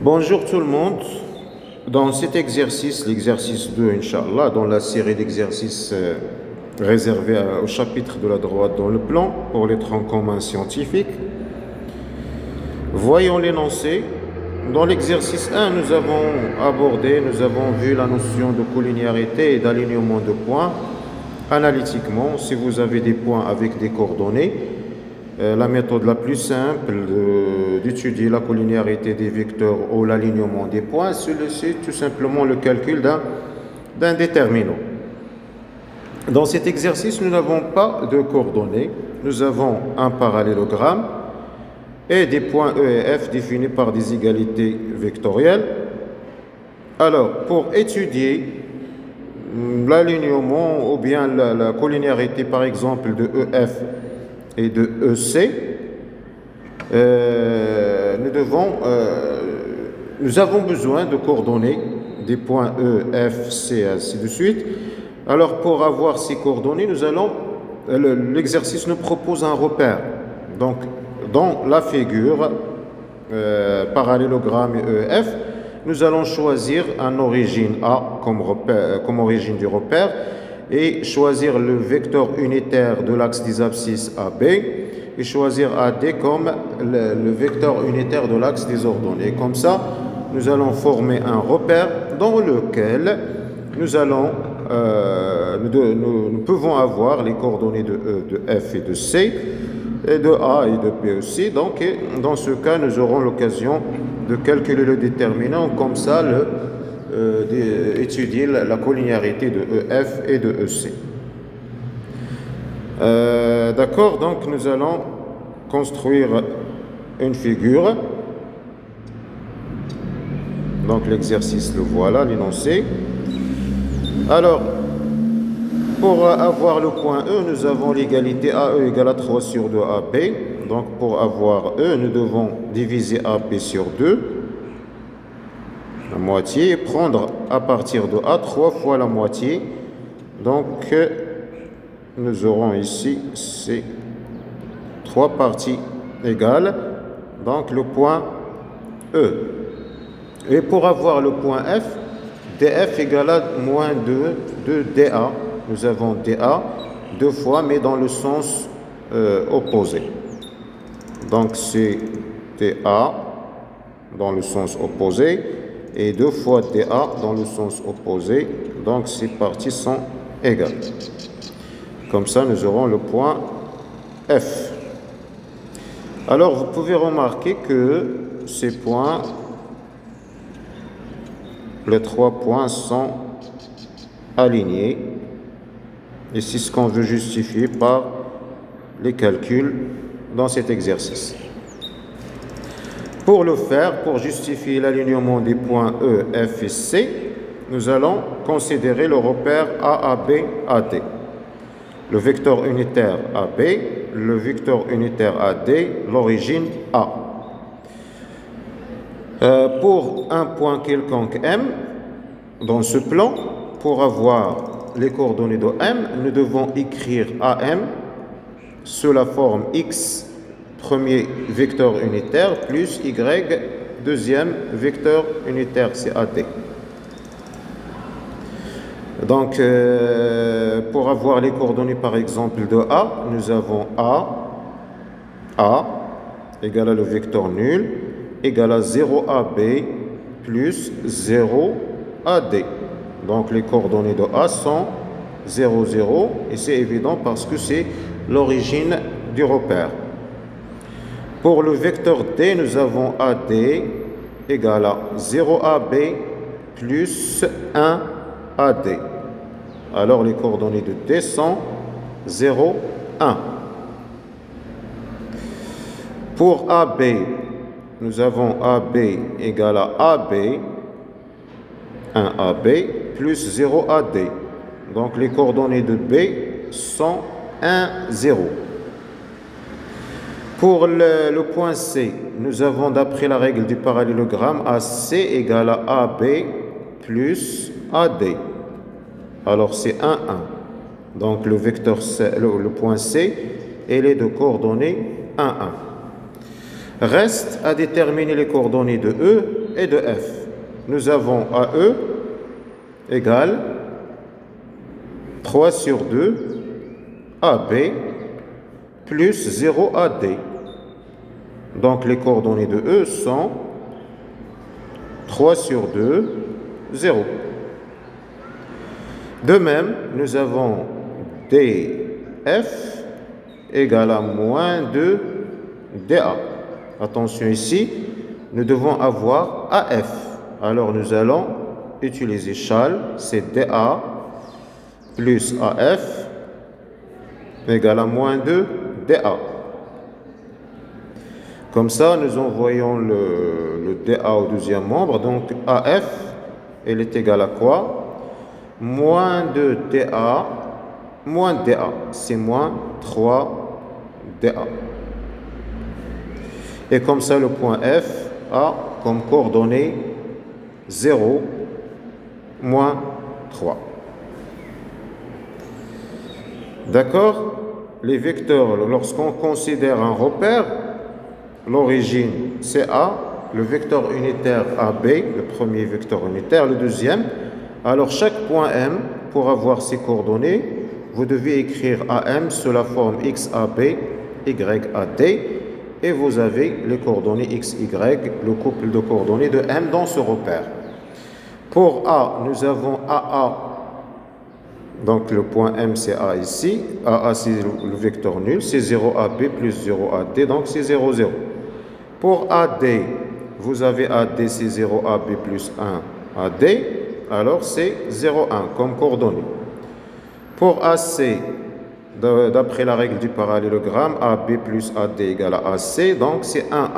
Bonjour tout le monde. Dans cet exercice, l'exercice 2, Inch'Allah, dans la série d'exercices réservés au chapitre de la droite dans le plan pour les troncs communs scientifiques, voyons l'énoncé. Dans l'exercice 1, nous avons vu la notion de collinéarité et d'alignement de points analytiquement. Si vous avez des points avec des coordonnées, la méthode la plus simple d'étudier la collinéarité des vecteurs ou l'alignement des points, c'est tout simplement le calcul d'un déterminant. Dans cet exercice, nous n'avons pas de coordonnées. Nous avons un parallélogramme et des points E et F définis par des égalités vectorielles. Alors, pour étudier l'alignement ou bien la collinéarité, par exemple, de EF et de EC, nous avons besoin de coordonnées des points E, F, C, ainsi de suite. Alors, pour avoir ces coordonnées, l'exercice nous propose un repère. Donc, dans la figure parallélogramme EF, nous allons choisir un origine A comme origine du repère et choisir le vecteur unitaire de l'axe des abscisses AB et choisir AD comme le vecteur unitaire de l'axe des ordonnées. Comme ça, nous allons former un repère dans lequel nous pouvons avoir les coordonnées de E, de F et de C, et de A et de B aussi. Donc, dans ce cas, nous aurons l'occasion de calculer le déterminant, comme ça, étudier la collinéarité de EF et de EC. D'accord, donc nous allons construire une figure. Donc l'exercice, le voilà, l'énoncé. Alors, pour avoir le point E, nous avons l'égalité AE égale à 3 sur 2 AB. Donc, pour avoir E, nous devons diviser AB sur 2, la moitié, et prendre à partir de A 3 fois la moitié. Donc, nous aurons ici ces 3 parties égales. Donc, le point E. Et pour avoir le point F, DF égale à moins 2 de DA. Nous avons DA 2 fois, mais dans le sens opposé. Donc, c'est DA dans le sens opposé et 2 fois DA dans le sens opposé. Donc, ces parties sont égales. Comme ça, nous aurons le point F. Alors, vous pouvez remarquer que ces points, les 3 points sont alignés. Et c'est ce qu'on veut justifier par les calculs dans cet exercice. Pour le faire, pour justifier l'alignement des points E, F et C, nous allons considérer le repère AAB, AD. Le vecteur unitaire AB, le vecteur unitaire AD, l'origine A. Pour un point quelconque M, dans ce plan, pour avoir les coordonnées de M, nous devons écrire AM sous la forme X, premier vecteur unitaire, plus Y, deuxième vecteur unitaire, c'est AD. Donc, pour avoir les coordonnées, par exemple, de A, nous avons A égale à le vecteur nul, égale à 0AB plus 0AD. Donc, les coordonnées de A sont 0, 0, et c'est évident parce que c'est l'origine du repère. Pour le vecteur D, nous avons AD égale à 0AB plus 1AD. Alors, les coordonnées de D sont 0, 1. Pour AB, nous avons AB égale à AB, 1AB, plus 0AD. Donc, les coordonnées de B sont 1, 0. Pour le point C, nous avons, d'après la règle du parallélogramme, AC égale à AB plus AD. Alors, c'est 1, 1. Donc, le vecteur C, le point C, il est de coordonnées 1, 1. Reste à déterminer les coordonnées de E et de F. Nous avons AE égale 3 sur 2 AB plus 0 AD. Donc les coordonnées de E sont 3 sur 2, 0. De même, nous avons DF égale à moins 2 DA. Attention ici, nous devons avoir AF. Alors nous allons utiliser châle, c'est DA plus AF égale à moins 2 DA. Comme ça, nous envoyons le DA au deuxième membre. Donc AF, elle est égale à quoi? Moins 2 DA moins DA, c'est moins 3 DA. Et comme ça, le point F a comme coordonnée 0, moins 3. D'accord? Les vecteurs, lorsqu'on considère un repère, l'origine c'est A, le vecteur unitaire AB, le premier vecteur unitaire, le deuxième. Alors chaque point M, pour avoir ses coordonnées, vous devez écrire AM sous la forme XAB, YAD, et vous avez les coordonnées XY, le couple de coordonnées de M dans ce repère. Pour A, nous avons AA, donc le point M c'est A ici, AA c'est le vecteur nul, c'est 0AB plus 0AD, donc c'est 0, 0. Pour AD, vous avez AD c'est 0AB plus 1 AD, alors c'est 0, 1 comme coordonnée. Pour AC, d'après la règle du parallélogramme, AB plus AD égale à AC, donc c'est 1, 1.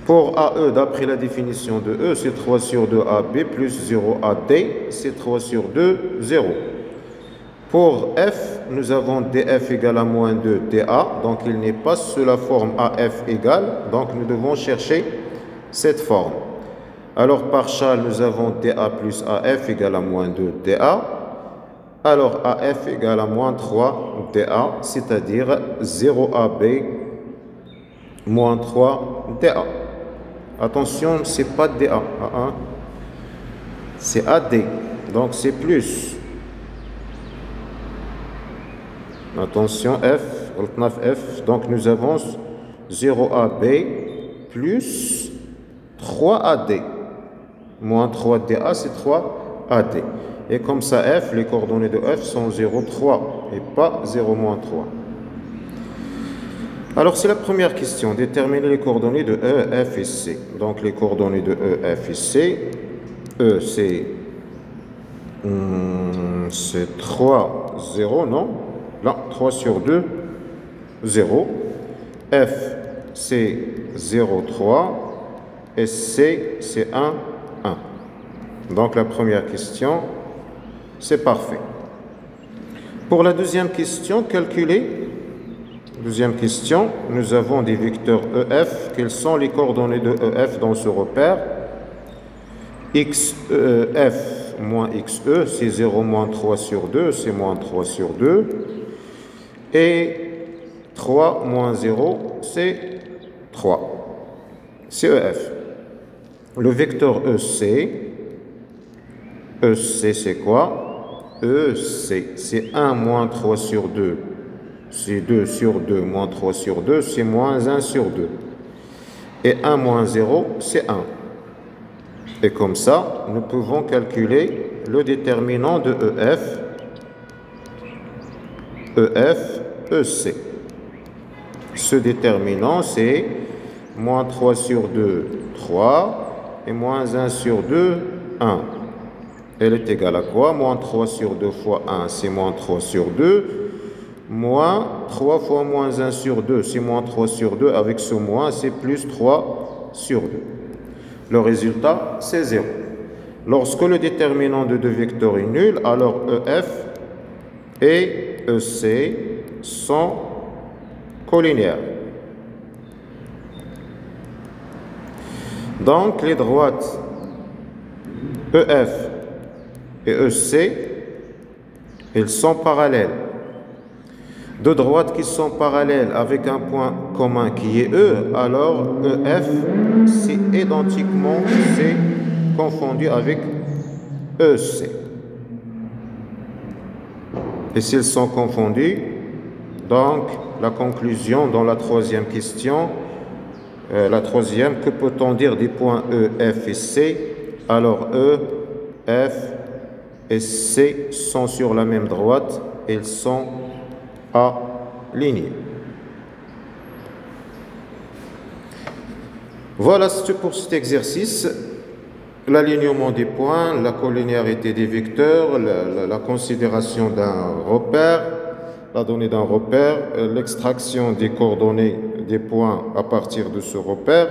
Pour AE, d'après la définition de E, c'est 3 sur 2 AB plus 0 AD, c'est 3 sur 2, 0. Pour F, nous avons DF égale à moins 2 DA, donc il n'est pas sous la forme AF égale, donc nous devons chercher cette forme. Alors par châle, nous avons DA plus AF égale à moins 2 DA. Alors AF égale à moins 3 DA, c'est-à-dire 0AB moins 3 DA. Attention, c'est pas DA, c'est AD, donc c'est plus. Attention, F, donc nous avons 0AB plus 3AD. Moins 3DA, c'est 3AD. Et comme ça, F, les coordonnées de F sont 0, 3 et pas 0, moins 3. Alors, c'est la première question. Déterminer les coordonnées de E, F et C. Donc, les coordonnées de E, F et C. E, c'est 3, 0, non? Là, 3 sur 2, 0. F, c'est 0, 3. Et C, c'est 1, 1. Donc, la première question, c'est parfait. Pour la deuxième question, calculer. Deuxième question, nous avons des vecteurs EF. Quelles sont les coordonnées de EF dans ce repère? XEF moins XE, c'est 0 moins 3 sur 2, c'est moins 3 sur 2. Et 3 moins 0, c'est 3. C'est EF. Le vecteur EC, c'est quoi? EC, c'est 1 moins 3 sur 2. C'est 2 sur 2 moins 3 sur 2, c'est moins 1 sur 2. Et 1 moins 0, c'est 1. Et comme ça, nous pouvons calculer le déterminant de EF, EC. Ce déterminant, c'est moins 3 sur 2, 3, et moins 1 sur 2, 1. Elle est égale à quoi? Moins 3 sur 2 fois 1, c'est moins 3 sur 2. Moins 3 fois moins 1 sur 2, c'est moins 3 sur 2. Avec ce moins, c'est plus 3 sur 2. Le résultat, c'est 0. Lorsque le déterminant de deux vecteurs est nul, alors EF et EC sont collinéaires. Donc, les droites EF et EC, elles sont parallèles. deux droites qui sont parallèles avec un point commun qui est E, alors EF, c'est identiquement C confondu avec EC. Et s'ils sont confondus, donc la conclusion dans la troisième question, que peut-on dire des points E, F et C? Alors E, F et C sont sur la même droite, ils sont alignés. Voilà, c'est tout pour cet exercice. L'alignement des points, la collinéarité des vecteurs, la considération d'un repère, la donnée d'un repère, l'extraction des coordonnées des points à partir de ce repère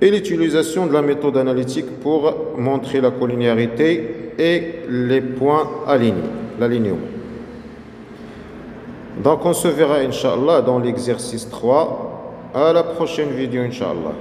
et l'utilisation de la méthode analytique pour montrer la collinéarité et les points alignés, l'alignement. Donc on se verra Inch'Allah dans l'exercice 3. À la prochaine vidéo Inch'Allah.